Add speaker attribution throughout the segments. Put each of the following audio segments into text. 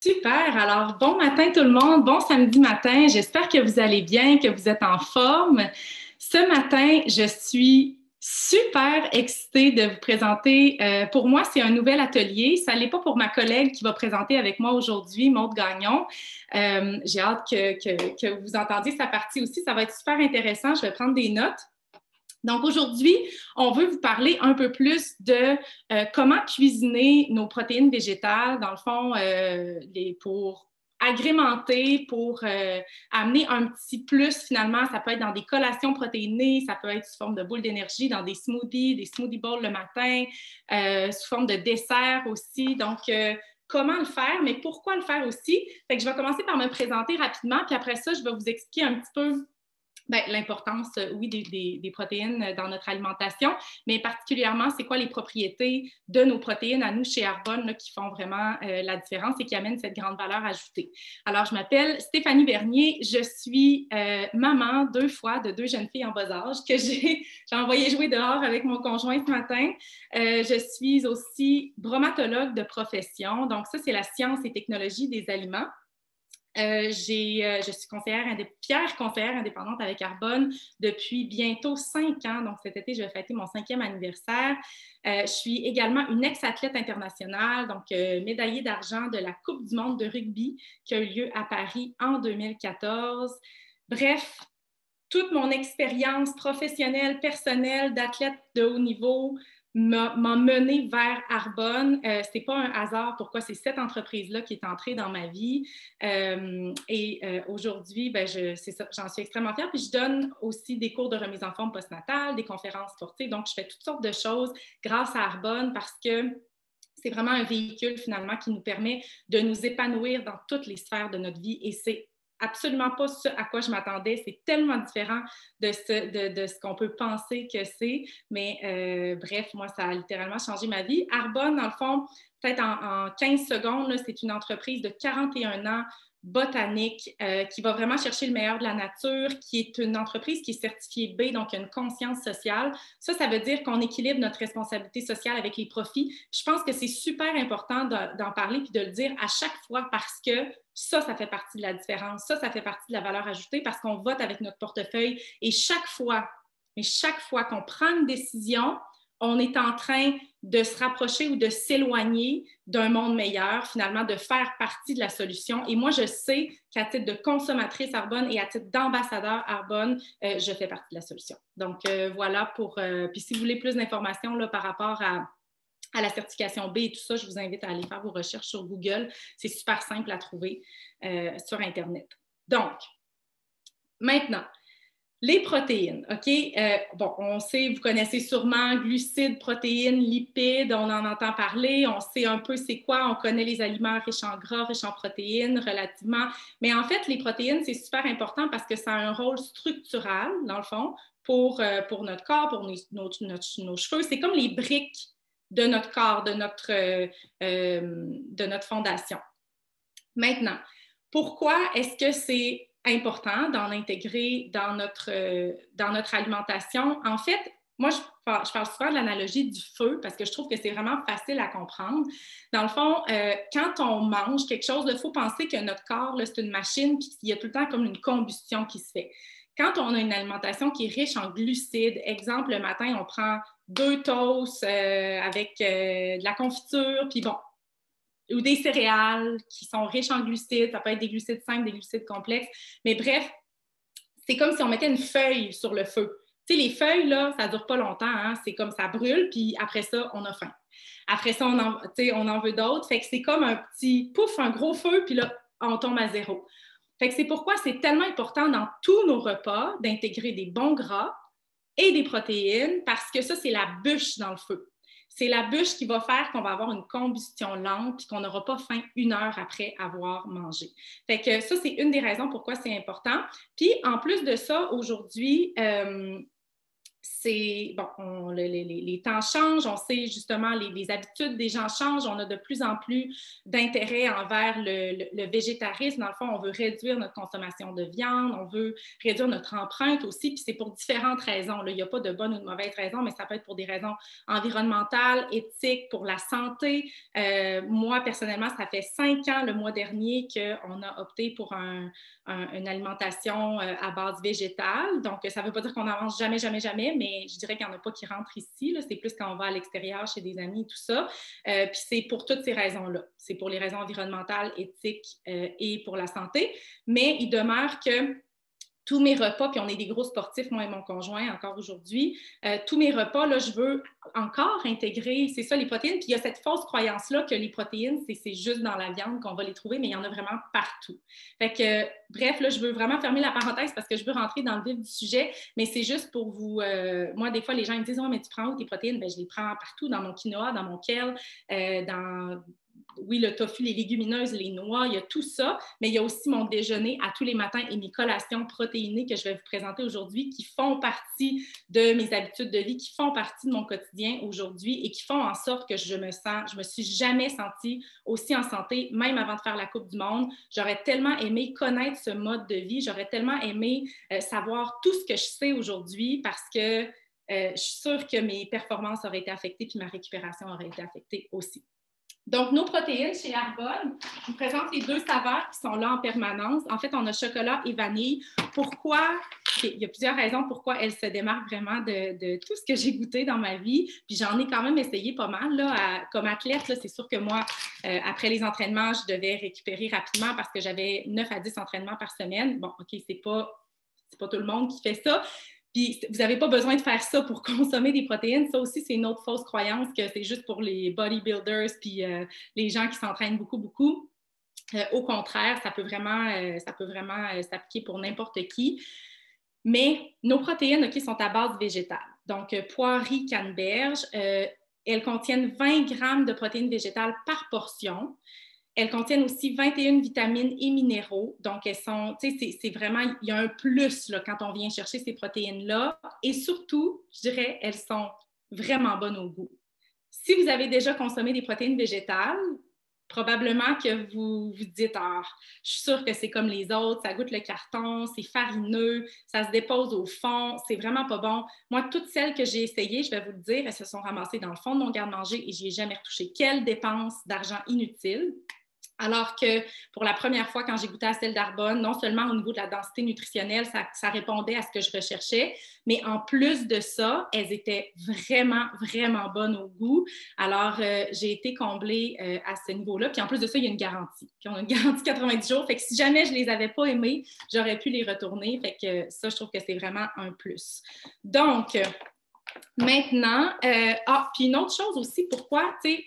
Speaker 1: Super. Alors, bon matin tout le monde, bon samedi matin. J'espère que vous allez bien, que vous êtes en forme. Ce matin, je suis super excitée de vous présenter. Pour moi, c'est un nouvel atelier. Ça l'est pas pour ma collègue qui va présenter avec moi aujourd'hui, Maude Gagnon. J'ai hâte que vous entendiez sa partie aussi. Ça va être super intéressant. Je vais prendre des notes. Donc aujourd'hui, on veut vous parler un peu plus de comment cuisiner nos protéines végétales, dans le fond, pour agrémenter, pour amener un petit plus finalement. Ça peut être dans des collations protéinées, ça peut être sous forme de boules d'énergie, dans des smoothie bowls le matin, sous forme de dessert aussi. Donc, comment le faire, mais pourquoi le faire aussi? Fait que je vais commencer par me présenter rapidement, puis après ça, je vais vous expliquer un petit peu l'importance, oui, des protéines dans notre alimentation, mais particulièrement, c'est quoi les propriétés de nos protéines à nous chez Arbonne là, qui font vraiment la différence et qui amènent cette grande valeur ajoutée. Alors, je m'appelle Stéphanie Bernier, je suis maman 2 fois de 2 jeunes filles en bas âge que j'ai envoyé jouer dehors avec mon conjoint ce matin. Je suis aussi bromatologue de profession, donc ça, c'est la science et technologie des aliments. Je suis fière conseillère indépendante avec Arbonne depuis bientôt 5 ans. Donc, cet été, je vais fêter mon 5e anniversaire. Je suis également une ex-athlète internationale, donc médaillée d'argent de la Coupe du monde de rugby qui a eu lieu à Paris en 2014. Bref, toute mon expérience professionnelle, personnelle, d'athlète de haut niveau m'a menée vers Arbonne. Ce n'est pas un hasard pourquoi c'est cette entreprise-là qui est entrée dans ma vie. Aujourd'hui, j'en suis extrêmement fière. Puis je donne aussi des cours de remise en forme postnatale, des conférences sportives. Donc, je fais toutes sortes de choses grâce à Arbonne parce que c'est vraiment un véhicule finalement qui nous permet de nous épanouir dans toutes les sphères de notre vie et c'est absolument pas ce à quoi je m'attendais. C'est tellement différent de ce qu'on peut penser que c'est. Mais bref, moi, ça a littéralement changé ma vie. Arbonne, dans le fond, peut-être en 15 secondes, là, c'est une entreprise de 41 ans botanique qui va vraiment chercher le meilleur de la nature, qui est une entreprise qui est certifiée B, donc il y a une conscience sociale. Ça veut dire qu'on équilibre notre responsabilité sociale avec les profits. Je pense que c'est super important d'en parler puis de le dire à chaque fois parce que ça fait partie de la différence. Ça fait partie de la valeur ajoutée parce qu'on vote avec notre portefeuille et chaque fois qu'on prend une décision, on est en train de se rapprocher ou de s'éloigner d'un monde meilleur, finalement, de faire partie de la solution. Et moi, je sais qu'à titre de consommatrice Arbonne et à titre d'ambassadeur Arbonne, je fais partie de la solution. Donc, voilà pour... puis si vous voulez plus d'informations là, par rapport à la certification B et tout ça, je vous invite à aller faire vos recherches sur Google. C'est super simple à trouver sur Internet. Donc, maintenant, les protéines, OK? On sait, vous connaissez sûrement glucides, protéines, lipides, on en entend parler, on sait un peu c'est quoi, on connaît les aliments riches en gras, riches en protéines relativement. Mais en fait, les protéines, c'est super important parce que ça a un rôle structural, dans le fond, pour notre corps, pour nos cheveux. C'est comme les briques de notre corps, de notre fondation. Maintenant, pourquoi est-ce que c'est important d'en intégrer dans notre alimentation? En fait, moi, je parle souvent de l'analogie du feu parce que je trouve que c'est vraiment facile à comprendre. Dans le fond, quand on mange quelque chose, il faut penser que notre corps, là, c'est une machine puis il y a tout le temps comme une combustion qui se fait. Quand on a une alimentation qui est riche en glucides, exemple, le matin, on prend 2 toasts avec de la confiture, puis bon, ou des céréales qui sont riches en glucides, ça peut être des glucides simples, des glucides complexes, mais bref, c'est comme si on mettait une feuille sur le feu. Tu sais, les feuilles, là, ça ne dure pas longtemps, hein? C'est comme ça brûle, puis après ça, on a faim. Après ça, on en veut d'autres, fait que c'est comme un petit pouf, un gros feu, puis là, on tombe à zéro. Fait que c'est pourquoi c'est tellement important dans tous nos repas d'intégrer des bons gras et des protéines, parce que ça, c'est la bûche dans le feu. C'est la bûche qui va faire qu'on va avoir une combustion lente et qu'on n'aura pas faim 1 heure après avoir mangé. Fait que ça, c'est une des raisons pourquoi c'est important. Puis, en plus de ça, aujourd'hui, c'est, bon, les temps changent, on sait justement les habitudes des gens changent, on a de plus en plus d'intérêt envers le végétarisme. Dans le fond, on veut réduire notre consommation de viande, on veut réduire notre empreinte aussi, puis c'est pour différentes raisons. Là. Il n'y a pas de bonne ou de mauvaise raison, mais ça peut être pour des raisons environnementales, éthiques, pour la santé. Moi, personnellement, ça fait 5 ans le mois dernier qu'on a opté pour une alimentation à base végétale. Donc, ça ne veut pas dire qu'on n'en mange jamais, jamais, jamais, mais je dirais qu'il n'y en a pas qui rentrent ici. Là. C'est plus quand on va à l'extérieur chez des amis, tout ça. Puis c'est pour toutes ces raisons-là. C'est pour les raisons environnementales, éthiques et pour la santé. Mais il demeure que tous mes repas, puis on est des gros sportifs, moi et mon conjoint, encore aujourd'hui, tous mes repas, là, je veux encore intégrer, c'est ça, les protéines. Puis il y a cette fausse croyance-là que les protéines, c'est juste dans la viande qu'on va les trouver, mais il y en a vraiment partout. Fait que, bref, là, je veux vraiment fermer la parenthèse parce que je veux rentrer dans le vif du sujet, mais c'est juste pour vous... moi, des fois, les gens me disent « Oh, mais tu prends où tes protéines? » Bien, je les prends partout, dans mon quinoa, dans mon kale, dans... Oui, le tofu, les légumineuses, les noix, il y a tout ça, mais il y a aussi mon déjeuner à tous les matins et mes collations protéinées que je vais vous présenter aujourd'hui qui font partie de mes habitudes de vie, qui font partie de mon quotidien aujourd'hui et qui font en sorte que je me suis jamais sentie aussi en santé, même avant de faire la Coupe du Monde. J'aurais tellement aimé connaître ce mode de vie, j'aurais tellement aimé savoir tout ce que je sais aujourd'hui parce que je suis sûre que mes performances auraient été affectées puis ma récupération aurait été affectée aussi. Donc, nos protéines chez Arbonne, je vous présente les 2 saveurs qui sont là en permanence. En fait, on a chocolat et vanille. Pourquoi? Il y a plusieurs raisons pourquoi elles se démarquent vraiment de tout ce que j'ai goûté dans ma vie. Puis j'en ai quand même essayé pas mal. Là, comme athlète, là, c'est sûr que moi, après les entraînements, je devais récupérer rapidement parce que j'avais 9 à 10 entraînements par semaine. Bon, OK, c'est pas tout le monde qui fait ça. Puis, vous n'avez pas besoin de faire ça pour consommer des protéines. Ça aussi, c'est une autre fausse croyance que c'est juste pour les bodybuilders puis les gens qui s'entraînent beaucoup, beaucoup. Au contraire, ça peut vraiment s'appliquer pour n'importe qui. Mais nos protéines, OK, sont à base végétale. Donc, pois, riz, canneberge, elles contiennent 20 grammes de protéines végétales par portion. Elles contiennent aussi 21 vitamines et minéraux. Donc, elles sont, tu sais, c'est vraiment, il y a un plus là, quand on vient chercher ces protéines-là. Et surtout, je dirais, elles sont vraiment bonnes au goût. Si vous avez déjà consommé des protéines végétales, probablement que vous vous dites « Ah, je suis sûre que c'est comme les autres, ça goûte le carton, c'est farineux, ça se dépose au fond, c'est vraiment pas bon. » Moi, toutes celles que j'ai essayées, je vais vous le dire, elles se sont ramassées dans le fond de mon garde-manger et je n'y ai jamais retouché. Quelle dépense d'argent inutile! Alors que pour la première fois, quand j'ai goûté à celle d'Arbonne, non seulement au niveau de la densité nutritionnelle, ça répondait à ce que je recherchais, mais en plus de ça, elles étaient vraiment, vraiment bonnes au goût. Alors, j'ai été comblée à ce niveau-là. Puis en plus de ça, il y a une garantie. Puis on a une garantie 90 jours. Fait que si jamais je ne les avais pas aimées, j'aurais pu les retourner. Fait que ça, je trouve que c'est vraiment un plus. Donc, maintenant, puis une autre chose aussi, pourquoi, tu sais,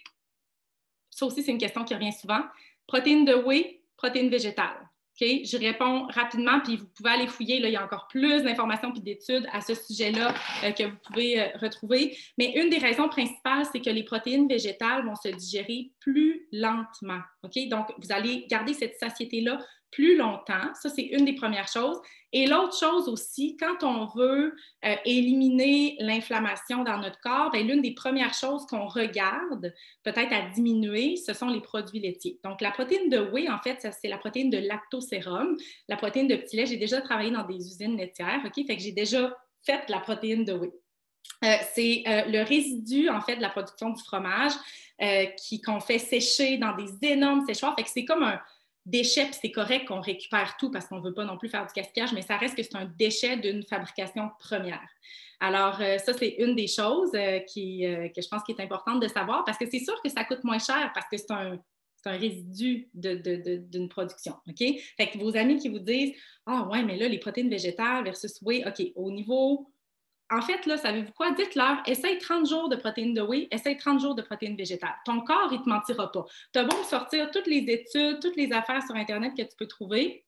Speaker 1: ça aussi, c'est une question qui revient souvent. Protéines de whey, protéines végétales. Okay? Je réponds rapidement, puis vous pouvez aller fouiller. Là, il y a encore plus d'informations et d'études à ce sujet-là que vous pouvez retrouver. Mais une des raisons principales, c'est que les protéines végétales vont se digérer plus lentement. Okay? Donc, vous allez garder cette satiété-là plus longtemps. Ça, c'est une des premières choses. Et l'autre chose aussi, quand on veut éliminer l'inflammation dans notre corps, bien, l'une des premières choses qu'on regarde, peut-être à diminuer, ce sont les produits laitiers. Donc, la protéine de whey, en fait, c'est la protéine de lactosérum. La protéine de petit lait, j'ai déjà travaillé dans des usines laitières, OK? Fait que j'ai déjà fait la protéine de whey. C'est le résidu, en fait, de la production du fromage qu'on fait sécher dans des énormes séchoirs. Fait que c'est comme un déchet, puis c'est correct qu'on récupère tout parce qu'on ne veut pas non plus faire du gaspillage, mais ça reste que c'est un déchet d'une fabrication première. Alors, ça, c'est une des choses que je pense qu'il est importante de savoir parce que c'est sûr que ça coûte moins cher parce que c'est un résidu d'une production, OK? Fait que vos amis qui vous disent « Ah ouais, mais là, les protéines végétales versus whey, OK, au niveau... » En fait, là, savez-vous quoi? Dites-leur, essaye 30 jours de protéines de whey, essaye 30 jours de protéines végétales. Ton corps, il ne te mentira pas. Tu as beau sortir toutes les études, toutes les affaires sur Internet que tu peux trouver,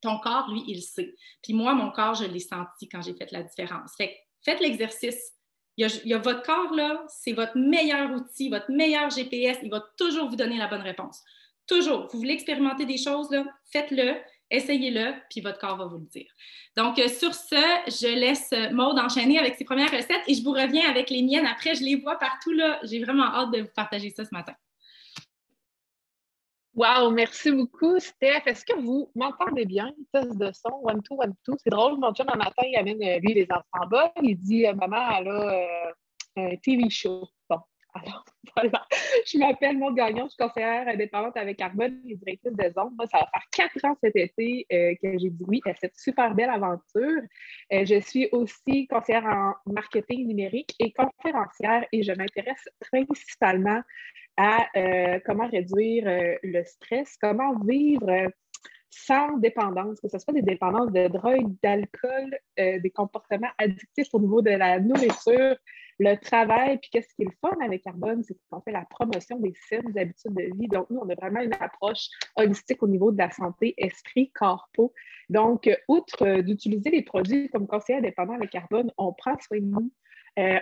Speaker 1: ton corps, lui, il sait. Puis moi, mon corps, je l'ai senti quand j'ai fait la différence. Fait que faites l'exercice. Il y a votre corps, là, c'est votre meilleur outil, votre meilleur GPS. Il va toujours vous donner la bonne réponse. Toujours. Vous voulez expérimenter des choses, là, faites-le. essayez-le, puis votre corps va vous le dire. Donc, sur ce, je laisse Maude enchaîner avec ses premières recettes et je vous reviens avec les miennes après. Je les vois partout là. J'ai vraiment hâte de vous partager ça ce matin.
Speaker 2: Wow, merci beaucoup, Steph. Est-ce que vous m'entendez bien? Test de son, one, two, one, two. C'est drôle, mon chum, un matin, il amène, lui, les enfants bas. Il dit, maman, elle a un TV show. Bon, alors, voilà. Je m'appelle Maude Gagnon, je suis conseillère indépendante avec Carbone et directrice de zone. Moi, ça va faire 4 ans cet été que j'ai dit oui à cette super belle aventure. Je suis aussi conseillère en marketing numérique et conférencière et je m'intéresse principalement à comment réduire le stress, comment vivre sans dépendance, que ce soit des dépendances de drogue, d'alcool, des comportements addictifs au niveau de la nourriture, le travail. Puis qu'est-ce qui est le fun avec Carbone, c'est qu'on fait la promotion des saines habitudes de vie. Donc, nous, on a vraiment une approche holistique au niveau de la santé, esprit, corps, peau. Donc, outre d'utiliser les produits comme conseiller indépendant avec Carbone, on prend soin de nous.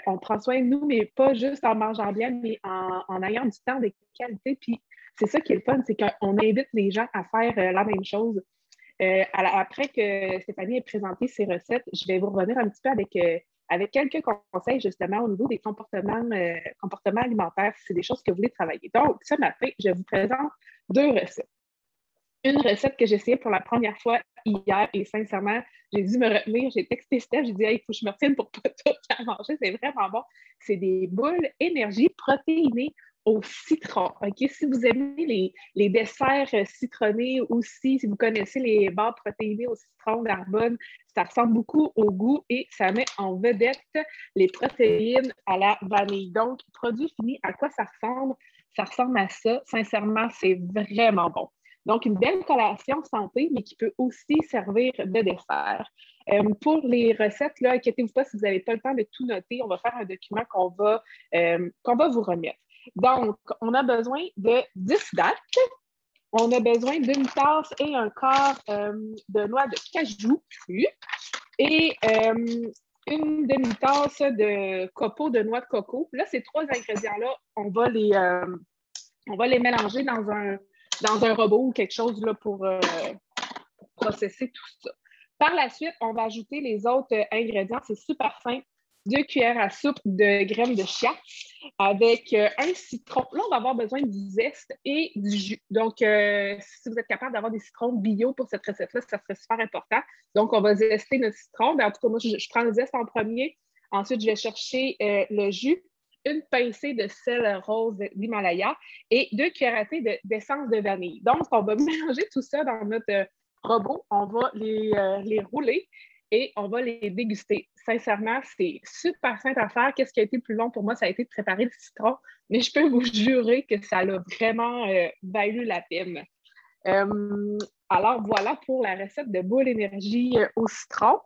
Speaker 2: On prend soin de nous, mais pas juste en mangeant bien, mais en ayant du temps de qualité. Puis c'est ça qui est le fun, c'est qu'on invite les gens à faire la même chose. Après que Stéphanie ait présenté ses recettes, je vais vous revenir un petit peu avec quelques conseils justement au niveau des comportements alimentaires, si c'est des choses que vous voulez travailler. Donc, ce matin, je vous présente 2 recettes. Une recette que j'ai essayée pour la première fois hier et sincèrement, j'ai dû me retenir. J'ai texté Steph, j'ai dit hey, il faut que je me retienne pour pas tout faire manger. C'est vraiment bon. C'est des boules énergie protéinées au citron. OK? Si vous aimez les desserts citronnés aussi, si vous connaissez les barres protéinées au citron d'Arbonne, ça ressemble beaucoup au goût et ça met en vedette les protéines à la vanille. Donc, produit fini, à quoi ça ressemble? Ça ressemble à ça. Sincèrement, c'est vraiment bon. Donc, une belle collation santé, mais qui peut aussi servir de dessert. Pour les recettes, là, inquiétez-vous pas si vous n'avez pas le temps de tout noter. On va faire un document qu'on va vous remettre. Donc, on a besoin de 10 dattes. On a besoin d'une tasse et un quart de noix de cajou cru et une demi-tasse de copeaux de noix de coco. Là, ces 3 ingrédients-là, on va les mélanger dans un robot ou quelque chose là, pour processer tout ça. Par la suite, on va ajouter les autres ingrédients. C'est super simple. 2 cuillères à soupe de graines de chia avec un citron. Là, on va avoir besoin du zeste et du jus. Donc, si vous êtes capable d'avoir des citrons bio pour cette recette-là, ça serait super important. Donc, on va zester notre citron. En tout cas, moi, je prends le zeste en premier. Ensuite, je vais chercher le jus, une pincée de sel rose d'Himalaya et 2 cuillères à thé d'essence de vanille. Donc, on va mélanger tout ça dans notre robot. On va les rouler et on va les déguster. Sincèrement, c'est super simple à faire. Qu'est-ce qui a été le plus long pour moi? Ça a été de préparer le citron, mais je peux vous jurer que ça a vraiment valu la peine. Alors, voilà pour la recette de boules énergie au citron.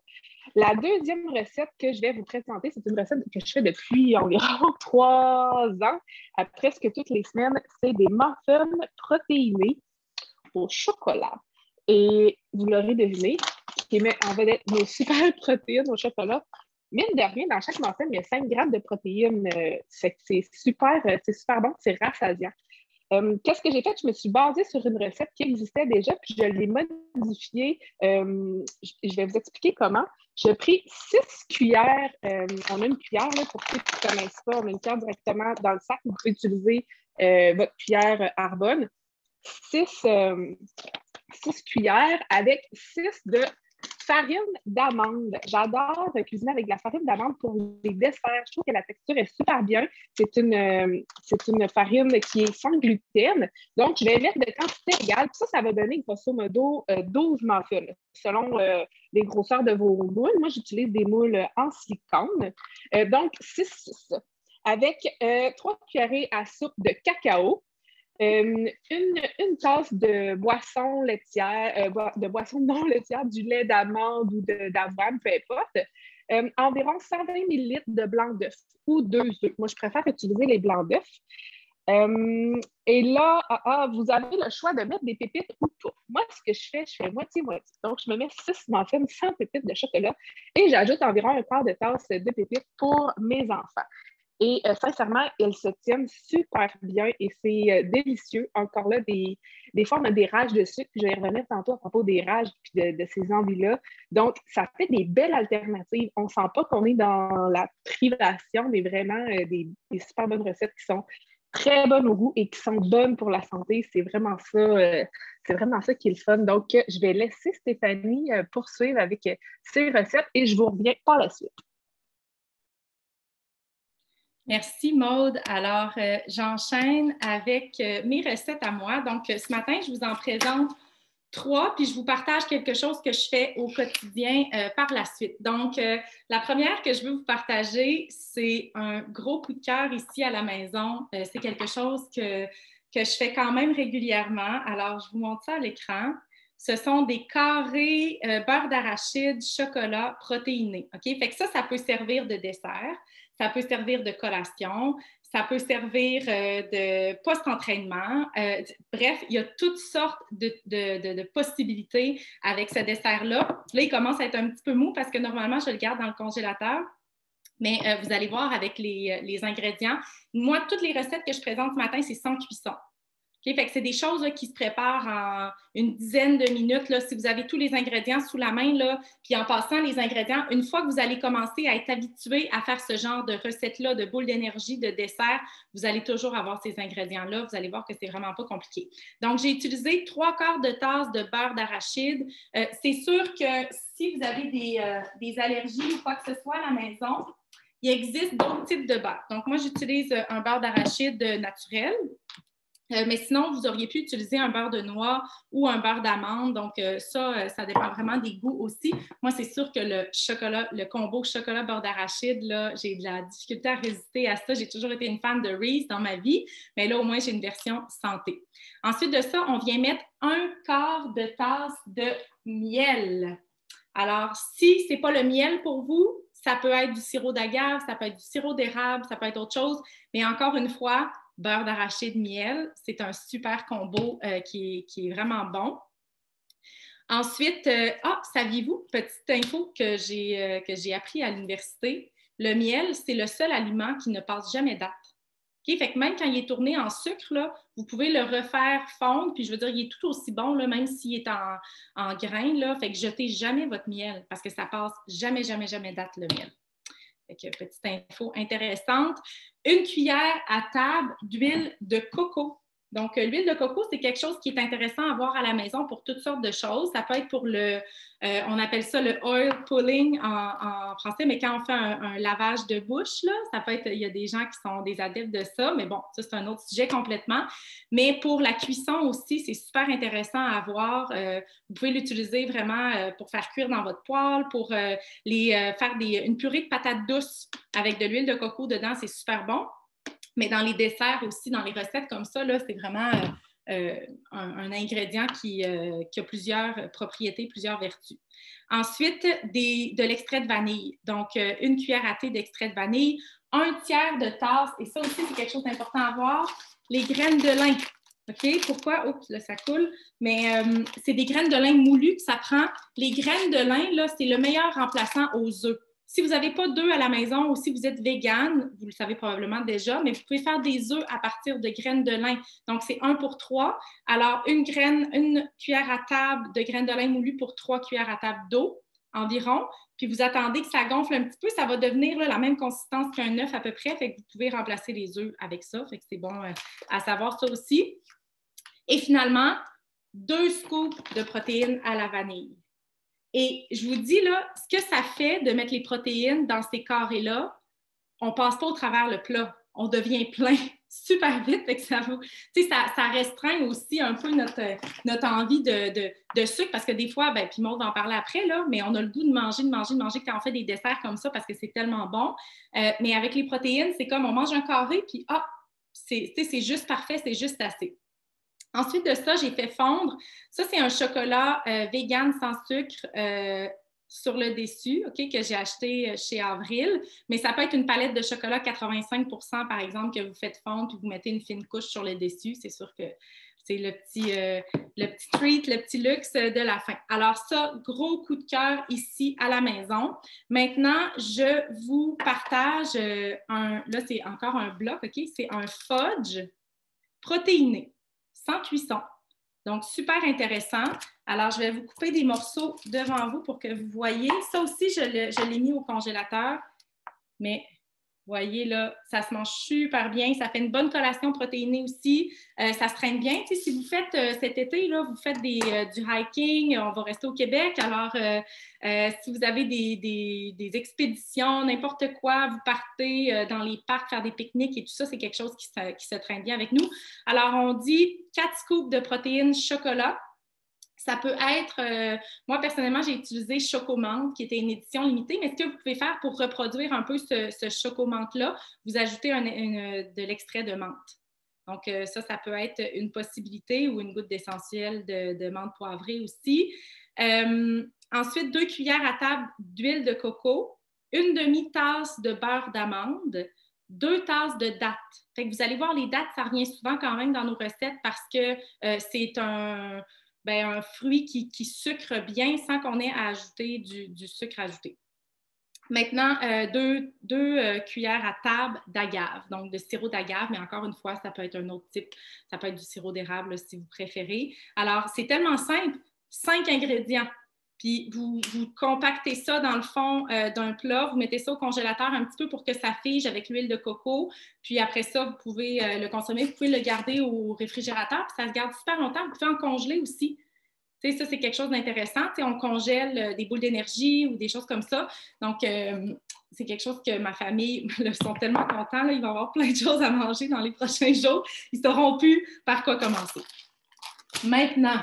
Speaker 2: La deuxième recette que je vais vous présenter, c'est une recette que je fais depuis environ 3 ans, à presque toutes les semaines. C'est des muffins protéinés au chocolat. Et vous l'aurez deviné, qui met en vedette nos super protéines au chocolat. Mine de rien, dans chaque muffin, il y a 5 grammes de protéines. C'est super bon, c'est rassasiant. Qu'est-ce que j'ai fait? Je me suis basée sur une recette qui existait déjà, puis je l'ai modifiée. Je vais vous expliquer comment. J'ai pris 6 cuillères. On a une cuillère, là, pour ceux qui ne connaissent pas, on a une cuillère directement dans le sac. Vous pouvez utiliser votre cuillère Arbonne. 6 cuillères avec 6 de farine d'amande. J'adore cuisiner avec de la farine d'amande pour les desserts. Je trouve que la texture est super bien. C'est une farine qui est sans gluten. Donc, je vais mettre de quantité égale. Puis ça va donner grosso modo 12 muffins selon les grosseurs de vos moules. Moi, j'utilise des moules en silicone. Donc, 6 avec 3 cuillerées à soupe de cacao. Une tasse de boisson laitière, de boisson non laitière, du lait d'amande ou d'avoine, peu importe. Environ 120 ml de blanc d'œuf ou 2 œufs. Moi, je préfère utiliser les blancs d'œuf. Et là, vous avez le choix de mettre des pépites ou pas. Moi, ce que je fais moitié-moitié. Donc, je me mets 6 muffins sans pépites de chocolat et j'ajoute environ un quart de tasse de pépites pour mes enfants. Et sincèrement, elles se tiennent super bien et c'est délicieux. Encore là, des fois, on a des rages de sucre. Je vais y revenir tantôt à propos des rages et de ces envies-là. Donc, ça fait des belles alternatives. On ne sent pas qu'on est dans la privation, mais vraiment des super bonnes recettes qui sont très bonnes au goût et qui sont bonnes pour la santé. C'est vraiment ça qui est le fun. Donc, je vais laisser Stéphanie poursuivre avec ses recettes et je vous reviens par la suite.
Speaker 1: Merci Maude. Alors, j'enchaîne avec mes recettes à moi. Donc, ce matin, je vous en présente 3, puis je vous partage quelque chose que je fais au quotidien par la suite. Donc, la première que je veux vous partager, c'est un gros coup de cœur ici à la maison. C'est quelque chose que je fais quand même régulièrement. Alors, je vous montre ça à l'écran. Ce sont des carrés beurre d'arachide, chocolat protéiné. OK? Fait que ça peut servir de dessert, ça peut servir de collation, ça peut servir de post-entraînement. Bref, il y a toutes sortes de possibilités avec ce dessert-là. Là, il commence à être un petit peu mou parce que normalement, je le garde dans le congélateur. Mais vous allez voir avec les ingrédients. Moi, toutes les recettes que je présente ce matin, c'est sans cuisson. Okay? Fait que c'est des choses là, qui se préparent en une dizaine de minutes. Là, si vous avez tous les ingrédients sous la main, là, puis en passant les ingrédients, une fois que vous allez commencer à être habitué à faire ce genre de recettes-là, de boules d'énergie, de dessert, vous allez toujours avoir ces ingrédients-là. Vous allez voir que c'est vraiment pas compliqué. Donc, j'ai utilisé 3/4 de tasse de beurre d'arachide. C'est sûr que si vous avez des allergies ou quoi que ce soit à la maison, il existe d'autres types de beurre. Donc, moi, j'utilise un beurre d'arachide naturel. Mais sinon, vous auriez pu utiliser un beurre de noix ou un beurre d'amande. Donc, ça dépend vraiment des goûts aussi. Moi, c'est sûr que le combo chocolat-beurre d'arachide, là, j'ai de la difficulté à résister à ça. J'ai toujours été une fan de Reese dans ma vie, mais là, au moins, j'ai une version santé. Ensuite de ça, on vient mettre 1/4 de tasse de miel. Alors, si ce n'est pas le miel pour vous, ça peut être du sirop d'agave, ça peut être du sirop d'érable, ça peut être autre chose. Mais encore une fois, beurre d'arachide, miel, c'est un super combo qui est vraiment bon. Ensuite, saviez-vous, petite info que j'ai appris à l'université, le miel, c'est le seul aliment qui ne passe jamais date. Okay? Fait que même quand il est tourné en sucre, là, vous pouvez le refaire fondre, puis je veux dire, il est tout aussi bon, là, même s'il est en grains. Là, fait que jetez jamais votre miel parce que ça passe jamais, jamais, jamais date le miel. Fait que petite info intéressante. 1 cuillère à table d'huile de coco. Donc, l'huile de coco, c'est quelque chose qui est intéressant à avoir à la maison pour toutes sortes de choses. Ça peut être pour on appelle ça le oil pulling en français, mais quand on fait un lavage de bouche, là, ça peut être, il y a des gens qui sont des adeptes de ça, mais bon, ça, c'est un autre sujet complètement. Mais pour la cuisson aussi, c'est super intéressant à avoir. Vous pouvez l'utiliser vraiment pour faire cuire dans votre poêle, pour faire une purée de patates douces avec de l'huile de coco dedans, c'est super bon. Mais dans les desserts aussi, dans les recettes comme ça, là, c'est vraiment un ingrédient qui a plusieurs propriétés, plusieurs vertus. Ensuite, de l'extrait de vanille. Donc, 1 cuillère à thé d'extrait de vanille, 1/3 de tasse, et ça aussi, c'est quelque chose d'important à voir, les graines de lin. OK? Pourquoi? Oups, là, ça coule. Mais c'est des graines de lin moulues que ça prend. Les graines de lin, là, c'est le meilleur remplaçant aux œufs. Si vous n'avez pas d'œufs à la maison ou si vous êtes végane, vous le savez probablement déjà, mais vous pouvez faire des œufs à partir de graines de lin. Donc, c'est 1 pour 3. Alors, une cuillère à table de graines de lin moulues pour 3 cuillères à table d'eau environ. Puis, vous attendez que ça gonfle un petit peu. Ça va devenir là, la même consistance qu'un œuf à peu près. Fait que vous pouvez remplacer les œufs avec ça. Fait que c'est bon à savoir ça aussi. Et finalement, 2 scoops de protéines à la vanille. Et je vous dis, là, ce que ça fait de mettre les protéines dans ces carrés-là, on ne passe pas au travers le plat. On devient plein super vite. Fait que ça restreint aussi un peu notre envie de sucre parce que des fois, puis Maud va en parler après, là, mais on a le goût de manger quand on fait des desserts comme ça parce que c'est tellement bon. Mais avec les protéines, c'est comme on mange un carré, puis c'est juste parfait, c'est juste assez. Ensuite de ça, j'ai fait fondre. Ça, c'est un chocolat vegan sans sucre sur le dessus, OK, que j'ai acheté chez Avril. Mais ça peut être une palette de chocolat 85 % par exemple, que vous faites fondre puis vous mettez une fine couche sur le dessus. C'est sûr que c'est le petit treat, le petit luxe de la fin. Alors ça, gros coup de cœur ici à la maison. Maintenant, je vous partage là, c'est encore un bloc, OK? C'est un fudge protéiné, sans cuisson. Donc, super intéressant. Alors, je vais vous couper des morceaux devant vous pour que vous voyez. Ça aussi, je l'ai mis au congélateur, mais voyez, là, ça se mange super bien. Ça fait une bonne collation protéinée aussi. Ça se traîne bien. Tu sais, si vous faites cet été, là, vous faites du hiking, on va rester au Québec. Alors, si vous avez des expéditions, n'importe quoi, vous partez dans les parcs faire des pique-niques et tout ça, c'est quelque chose qui se traîne bien avec nous. Alors, on dit 4 scoops de protéines chocolat. Ça peut être, moi personnellement, j'ai utilisé Chocomante, qui était une édition limitée, mais ce que vous pouvez faire pour reproduire un peu ce Chocomante-là, vous ajoutez de l'extrait de menthe. Donc, ça peut être une possibilité ou une goutte d'essentiel de menthe poivrée aussi. Ensuite, 2 cuillères à table d'huile de coco, une demi-tasse de beurre d'amande, 2 tasses de dattes. Fait que vous allez voir, les dattes, ça revient souvent quand même dans nos recettes parce que c'est un fruit qui sucre bien sans qu'on ait à ajouter du sucre ajouté. Maintenant, 2 cuillères à table d'agave, donc de sirop d'agave, mais encore une fois, ça peut être un autre type. Ça peut être du sirop d'érable si vous préférez. Alors, c'est tellement simple, 5 ingrédients. Puis, vous compactez ça dans le fond d'un plat, vous mettez ça au congélateur un petit peu pour que ça fige avec l'huile de coco. Puis après ça, vous pouvez le consommer. Vous pouvez le garder au réfrigérateur, puis ça se garde super longtemps. Vous pouvez en congeler aussi. Tu sais, ça, c'est quelque chose d'intéressant. Tu sais, on congèle des boules d'énergie ou des choses comme ça. Donc, c'est quelque chose que ma famille sont tellement contents. Là, ils vont avoir plein de choses à manger dans les prochains jours. Ils sauront plus par quoi commencer. Maintenant,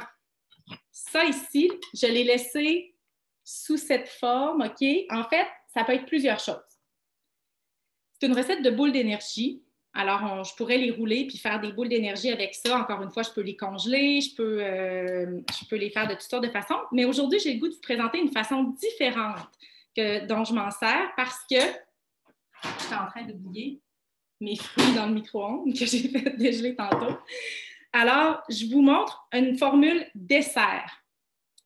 Speaker 1: ça ici, je l'ai laissé sous cette forme, OK? En fait, ça peut être plusieurs choses. C'est une recette de boules d'énergie. Alors, je pourrais les rouler puis faire des boules d'énergie avec ça. Encore une fois, je peux les congeler, je peux les faire de toutes sortes de façons. Mais aujourd'hui, j'ai le goût de vous présenter une façon différente dont je m'en sers parce que je suis en train d'oublier mes fruits dans le micro-ondes que j'ai fait dégeler tantôt. Alors, je vous montre une formule dessert.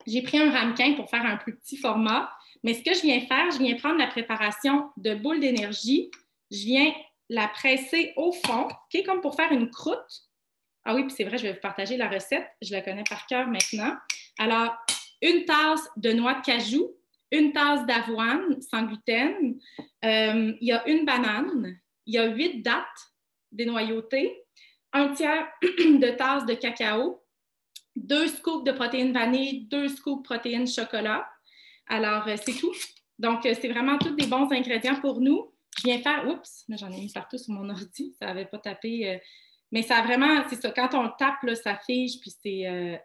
Speaker 1: J'ai pris un ramequin pour faire un plus petit format, mais ce que je viens faire, je viens prendre la préparation de boules d'énergie, je viens la presser au fond, okay, comme pour faire une croûte. Ah oui, puis c'est vrai, je vais vous partager la recette, je la connais par cœur maintenant. Alors, 1 tasse de noix de cajou, 1 tasse d'avoine sans gluten, il y a 1 banane, il y a 8 dattes dénoyautées, 1 tiers de tasse de cacao, 2 scoops de protéines vanille, 2 scoops de protéines chocolat. Alors, c'est tout. Donc, c'est vraiment tous des bons ingrédients pour nous. Je viens faire, oups, mais j'en ai mis partout sur mon ordi, ça n'avait pas tapé. Mais ça a vraiment, c'est ça, quand on le tape, là, ça fige, puis c'est...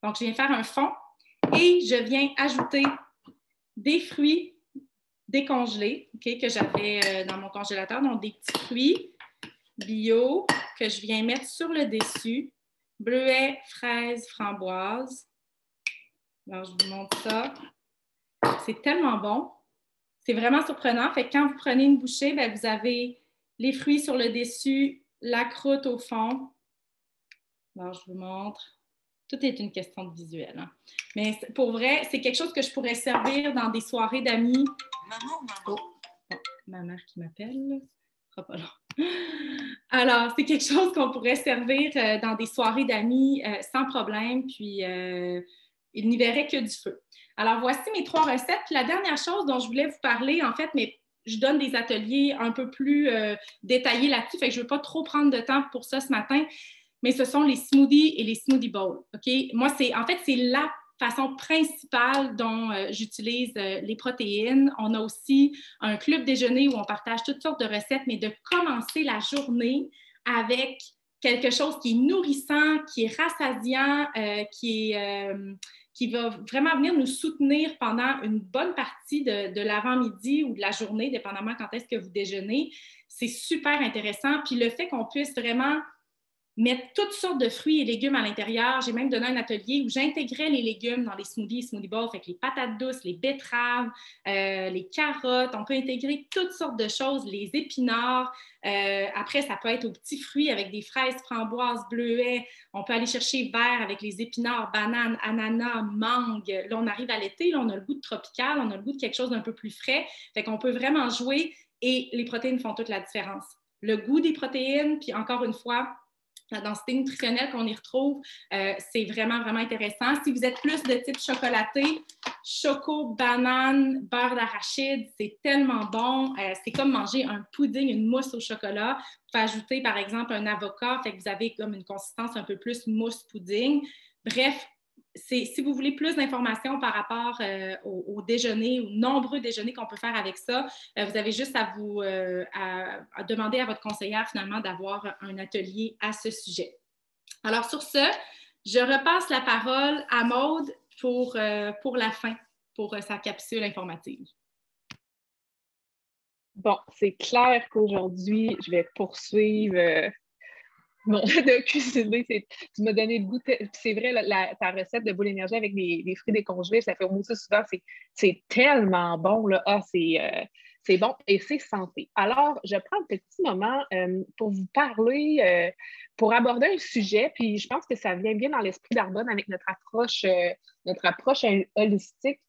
Speaker 1: Donc, je viens faire un fond et je viens ajouter des fruits décongelés, okay, que j'avais dans mon congélateur, donc des petits fruits bio que je viens mettre sur le dessus. Bleuets, fraises, framboises. Alors, je vous montre ça. C'est tellement bon. C'est vraiment surprenant. Fait que quand vous prenez une bouchée, bien, vous avez les fruits sur le dessus, la croûte au fond. Alors, je vous montre. Tout est une question de visuel. Hein. Mais pour vrai, c'est quelque chose que je pourrais servir dans des soirées d'amis. Maman. Oh, bon, ma mère qui m'appelle. Ce sera pas long. Alors, c'est quelque chose qu'on pourrait servir dans des soirées d'amis sans problème, puis il n'y verrait que du feu. Alors, voici mes 3 recettes. Puis la dernière chose dont je voulais vous parler, en fait, mais je donne des ateliers un peu plus détaillés là-dessus, fait que je ne veux pas trop prendre de temps pour ça ce matin, mais ce sont les smoothies et les smoothie bowls. OK? Moi, c'est la façon principale dont j'utilise les protéines. On a aussi un club déjeuner où on partage toutes sortes de recettes, mais de commencer la journée avec quelque chose qui est nourrissant, qui est rassasiant, qui va vraiment venir nous soutenir pendant une bonne partie de l'avant-midi ou de la journée, dépendamment quand est-ce que vous déjeunez. C'est super intéressant. Puis le fait qu'on puisse vraiment mettre toutes sortes de fruits et légumes à l'intérieur. J'ai même donné un atelier où j'intégrais les légumes dans les smoothies, smoothie bowls, fait que les patates douces, les betteraves, les carottes. On peut intégrer toutes sortes de choses, les épinards. Après, ça peut être aux petits fruits avec des fraises, framboises, bleuets. On peut aller chercher vert avec les épinards, bananes, ananas, mangue. Là, on arrive à l'été, là, on a le goût de tropical, on a le goût de quelque chose d'un peu plus frais. Fait qu'on peut vraiment jouer et les protéines font toute la différence. Le goût des protéines, puis encore une fois, la densité nutritionnelle qu'on y retrouve, c'est vraiment, vraiment intéressant. Si vous êtes plus de type chocolaté, choco, banane, beurre d'arachide, c'est tellement bon. C'est comme manger un pudding, une mousse au chocolat. Vous pouvez ajouter, par exemple, un avocat, fait que vous avez comme une consistance un peu plus mousse pudding. Bref, si vous voulez plus d'informations par rapport au déjeuner, aux nombreux déjeuners qu'on peut faire avec ça, vous avez juste à à demander à votre conseillère finalement d'avoir un atelier à ce sujet. Alors sur ce, je repasse la parole à Maude pour la fin, pour sa capsule informative.
Speaker 2: Bon, c'est clair qu'aujourd'hui, je vais poursuivre bon, de cuisiner. Tu m'as donné le goût. C'est vrai, ta recette de boule énergie avec des fruits décongelés, ça fait au moins ça souvent. C'est tellement bon. Là. Ah, c'est bon et c'est santé. Alors, je prends un petit moment pour vous parler, pour aborder un sujet, puis je pense que ça vient bien dans l'esprit d'Arbonne avec notre approche holistique.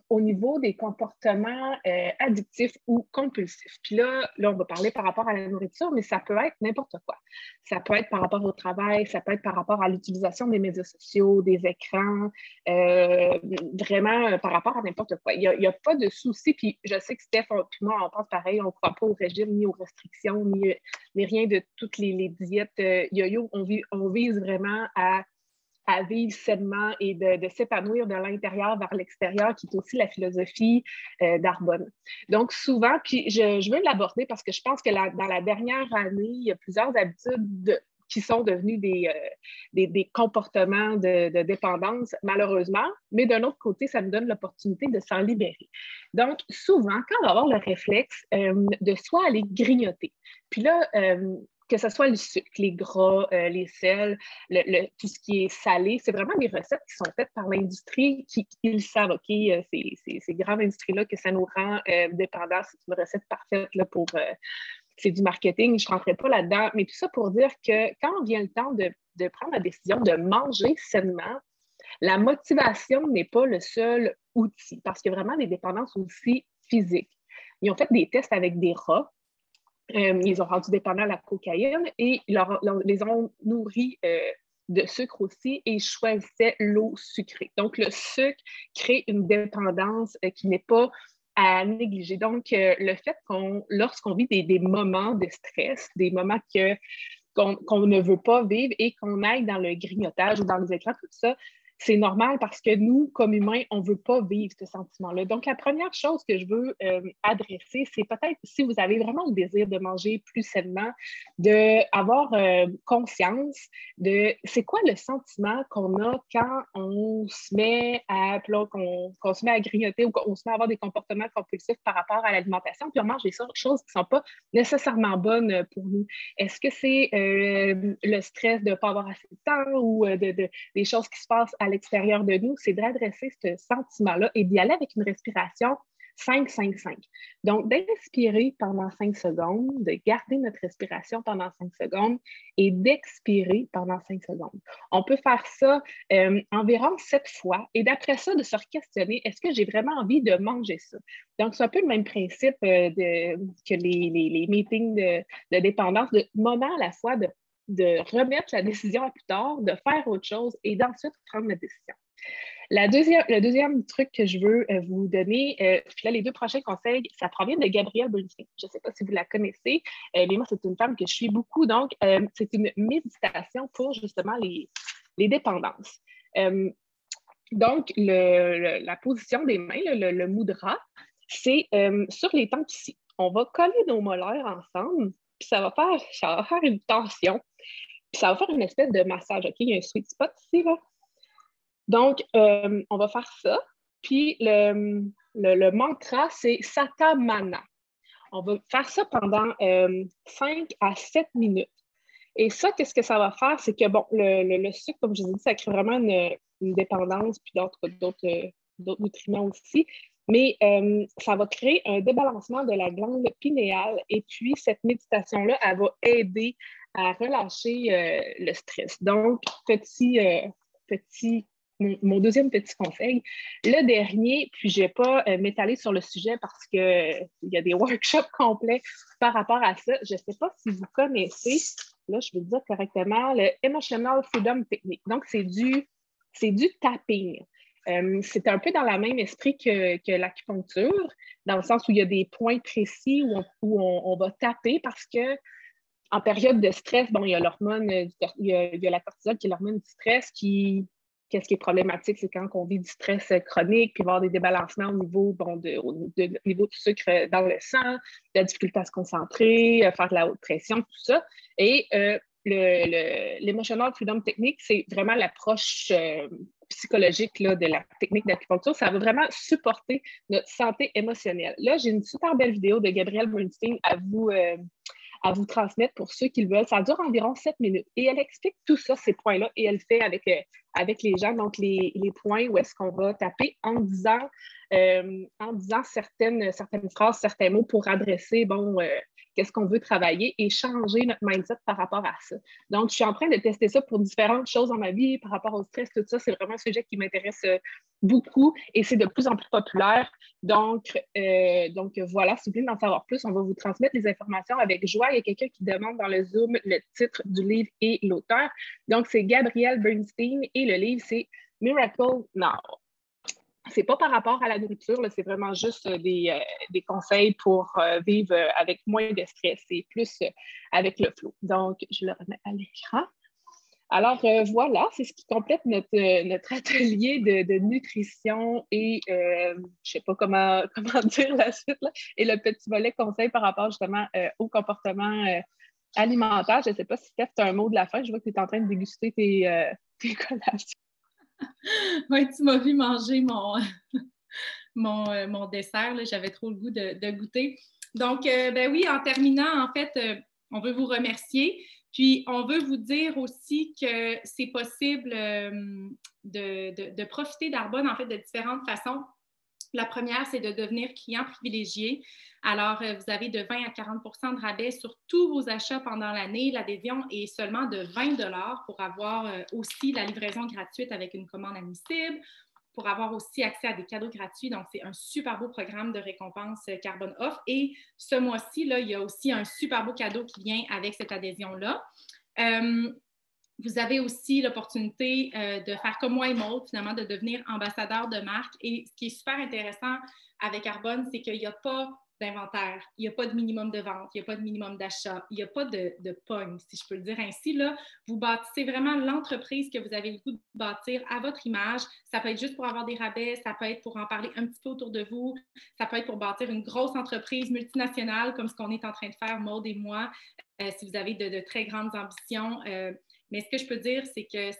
Speaker 2: Au niveau des comportements addictifs ou compulsifs. Puis là, on va parler par rapport à la nourriture, mais ça peut être n'importe quoi. Ça peut être par rapport au travail, ça peut être par rapport à l'utilisation des médias sociaux, des écrans, vraiment par rapport à n'importe quoi. Il n'y a pas de souci. Puis je sais que Steph, puis moi, on pense pareil, on ne croit pas au régime, ni aux restrictions, ni rien de toutes les diètes yo-yo. On vise vraiment à vivre sainement et de s'épanouir de l'intérieur vers l'extérieur, qui est aussi la philosophie d'Arbonne. Donc, souvent, puis je veux l'aborder parce que je pense que dans la dernière année, il y a plusieurs habitudes qui sont devenus des comportements de dépendance, malheureusement, mais d'un autre côté, ça nous donne l'opportunité de s'en libérer. Donc, souvent, quand on va avoir le réflexe de soit aller grignoter, puis là, que ce soit le sucre, les gras, les sels, tout ce qui est salé, c'est vraiment des recettes qui sont faites par l'industrie ils savent, OK, ces grandes industries-là, que ça nous rend dépendants. C'est une recette parfaite là, pour... c'est du marketing, je ne rentrerai pas là-dedans, mais tout ça pour dire que quand vient le temps de prendre la décision de manger sainement, la motivation n'est pas le seul outil, parce qu'il y a vraiment des dépendances aussi physiques. Ils ont fait des tests avec des rats. Ils ont rendu dépendants à la cocaïne et les ont nourris de sucre aussi et ils choisissaient l'eau sucrée. Donc, le sucre crée une dépendance qui n'est pas à négliger. Donc, le fait lorsqu'on vit des moments de stress, des moments qu'on ne veut pas vivre et qu'on aille dans le grignotage ou dans les écrans, tout ça, c'est normal parce que nous, comme humains, on ne veut pas vivre ce sentiment-là. Donc, la première chose que je veux adresser, c'est peut-être si vous avez vraiment le désir de manger plus sainement, d'avoir conscience de c'est quoi le sentiment qu'on a quand on se met qu'on se met à grignoter ou qu'on se met à avoir des comportements compulsifs par rapport à l'alimentation, puis on mange des choses qui ne sont pas nécessairement bonnes pour nous. Est-ce que c'est le stress de ne pas avoir assez de temps ou des choses qui se passent à l'extérieur de nous? C'est d'adresser ce sentiment-là et d'y aller avec une respiration 5-5-5. Donc, d'inspirer pendant 5 secondes, de garder notre respiration pendant 5 secondes et d'expirer pendant 5 secondes. On peut faire ça environ 7 fois et d'après ça, de se questionner, est-ce que j'ai vraiment envie de manger ça? Donc, c'est un peu le même principe que les meetings de dépendance, de moment à la fois de remettre la décision à plus tard, de faire autre chose et d'ensuite prendre la décision. Le deuxième truc que je veux vous donner, puis là, les 2 prochains conseils, ça provient de Gabrielle Bernstein. Je ne sais pas si vous la connaissez, mais moi, c'est une femme que je suis beaucoup. Donc, c'est une méditation pour justement les dépendances. Donc, la position des mains, le mudra, c'est sur les tempes ici. On va coller nos molaires ensemble, puis ça va faire une tension, puis ça va faire une espèce de massage. OK? Il y a un sweet spot ici, là. Donc, on va faire ça. Puis, le mantra, c'est Satamana. On va faire ça pendant 5 à 7 minutes. Et ça, qu'est-ce que ça va faire? C'est que, bon, le sucre, comme je vous ai dit, ça crée vraiment une dépendance, puis d'autres nutriments aussi. Mais ça va créer un débalancement de la glande pinéale. Et puis, cette méditation-là, elle va aider à relâcher le stress. Donc, mon deuxième petit conseil. Le dernier, puis je ne vais pas m'étaler sur le sujet parce qu'il y a des workshops complets par rapport à ça. Je ne sais pas si vous connaissez, là, je vais le dire correctement, le Emotional Freedom Technique. Donc, c'est du tapping. C'est un peu dans le même esprit que l'acupuncture, dans le sens où il y a des points précis où on va taper parce que en période de stress, bon, il y a l'hormone, il y a la cortisol qui est l'hormone du stress qu'est-ce qui est problématique, c'est quand on vit du stress chronique, puis avoir des débalancements au niveau, niveau du sucre dans le sang, la difficulté à se concentrer, faire de la haute pression, tout ça. Et l'Emotional Freedom Technique, c'est vraiment l'approche psychologique là, de la technique d'acupuncture. Ça va vraiment supporter notre santé émotionnelle. Là, j'ai une super belle vidéo de Gabrielle Bernstein à vous transmettre pour ceux qui le veulent. Ça dure environ 7 minutes. Et elle explique tout ça, ces points-là, et elle fait avec les gens, donc les points où est-ce qu'on va taper en disant certaines phrases, certains mots pour adresser, qu'est-ce qu'on veut travailler et changer notre mindset par rapport à ça. Donc, je suis en train de tester ça pour différentes choses dans ma vie par rapport au stress, tout ça. C'est vraiment un sujet qui m'intéresse beaucoup et c'est de plus en plus populaire. Donc voilà, si vous voulez en savoir plus, on va vous transmettre les informations avec joie. Il y a quelqu'un qui demande dans le Zoom le titre du livre et l'auteur. Donc, c'est Gabrielle Bernstein et le livre, c'est Miracle Now. C'est pas par rapport à la nourriture, là, c'est vraiment juste des conseils pour vivre avec moins de stress et plus avec le flow. Donc, je le remets à l'écran. Alors, voilà, c'est ce qui complète notre atelier de nutrition et je ne sais pas comment dire la suite, là, et le petit volet conseil par rapport justement au comportement alimentaire. Je ne sais pas si Steph, tu as un mot de la fin. Je vois que tu es en train de déguster tes collations.
Speaker 1: Oui, tu m'as vu manger mon dessert. J'avais trop le goût de goûter. Donc, ben oui, en terminant, en fait, on veut vous remercier. Puis, on veut vous dire aussi que c'est possible de profiter d'Arbonne, en fait, de différentes façons. La première, c'est de devenir client privilégié. Alors, vous avez de 20 à 40 de rabais sur tous vos achats pendant l'année. L'adhésion est seulement de 20 pour avoir aussi la livraison gratuite avec une commande admissible, pour avoir aussi accès à des cadeaux gratuits. Donc, c'est un super beau programme de récompense Carbone Off. Et ce mois-ci, là, il y a aussi un super beau cadeau qui vient avec cette adhésion-là. Vous avez aussi l'opportunité de faire comme moi et Maud, finalement, de devenir ambassadeur de marque. Et ce qui est super intéressant avec Arbonne, c'est qu'il n'y a pas d'inventaire, il n'y a pas de minimum de vente, il n'y a pas de minimum d'achat, il n'y a pas de pogne, si je peux le dire ainsi. Là, vous bâtissez vraiment l'entreprise que vous avez le goût de bâtir à votre image. Ça peut être juste pour avoir des rabais, ça peut être pour en parler un petit peu autour de vous, ça peut être pour bâtir une grosse entreprise multinationale comme ce qu'on est en train de faire, Maud et moi, si vous avez de très grandes ambitions. Mais ce que je peux dire, c'est que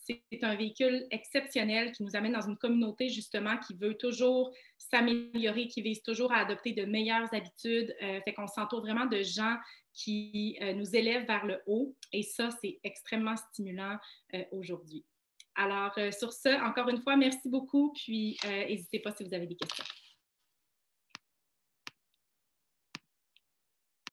Speaker 1: c'est un véhicule exceptionnel qui nous amène dans une communauté, justement, qui veut toujours s'améliorer, qui vise toujours à adopter de meilleures habitudes. Fait qu'on s'entoure vraiment de gens qui nous élèvent vers le haut. Et ça, c'est extrêmement stimulant aujourd'hui. Alors, sur ce, encore une fois, merci beaucoup. Puis, n'hésitez pas si vous avez des questions.